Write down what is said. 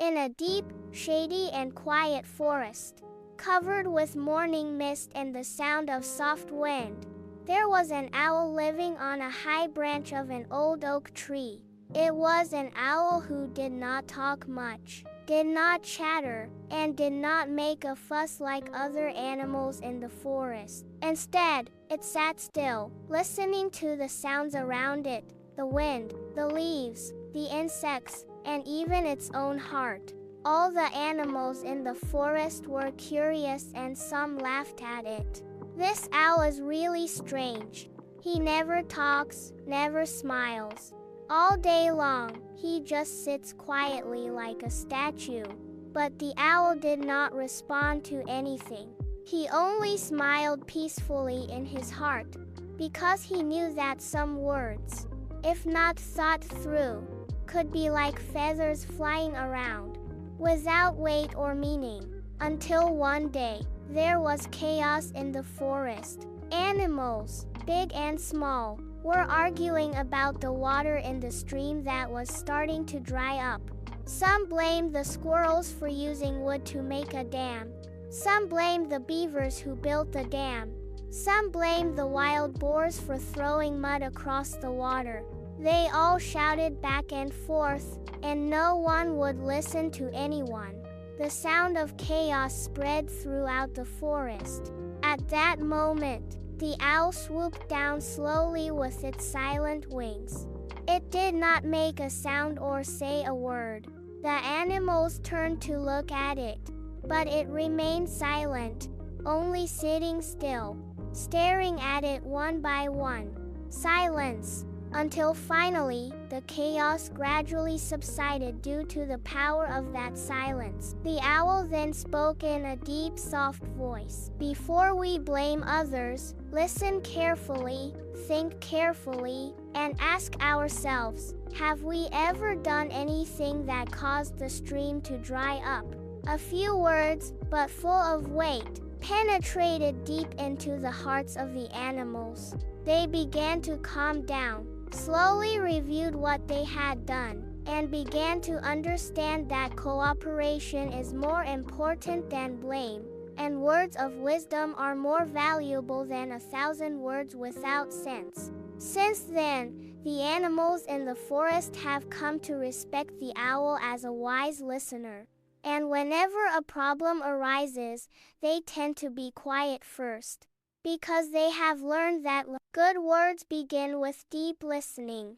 In a deep, shady and quiet forest, covered with morning mist and the sound of soft wind, there was an owl living on a high branch of an old oak tree. It was an owl who did not talk much, did not chatter, and did not make a fuss like other animals in the forest. Instead, it sat still, listening to the sounds around it, the wind, the leaves, the insects, and even its own heart. All the animals in the forest were curious and some laughed at it. This owl is really strange. He never talks, never smiles. All day long, he just sits quietly like a statue. But the owl did not respond to anything. He only smiled peacefully in his heart, because he knew that some words, if not thought through, could be like feathers flying around, without weight or meaning. Until one day, there was chaos in the forest. Animals, big and small, were arguing about the water in the stream that was starting to dry up. Some blamed the squirrels for using wood to make a dam. Some blamed the beavers who built the dam. Some blamed the wild boars for throwing mud across the water. They all shouted back and forth, and no one would listen to anyone. The sound of chaos spread throughout the forest. At that moment, the owl swooped down slowly with its silent wings. It did not make a sound or say a word. The animals turned to look at it, but it remained silent, only sitting still, staring at it one by one. Silence, until finally, the chaos gradually subsided due to the power of that silence. The owl then spoke in a deep, soft voice. Before we blame others, listen carefully, think carefully, and ask ourselves, have we ever done anything that caused the stream to dry up? A few words, but full of weight, penetrated deep into the hearts of the animals. They began to calm down, slowly reviewed what they had done, and began to understand that cooperation is more important than blame, and words of wisdom are more valuable than 1,000 words without sense. Since then, the animals in the forest have come to respect the owl as a wise listener. And whenever a problem arises, they tend to be quiet first, because they have learned that good words begin with deep listening.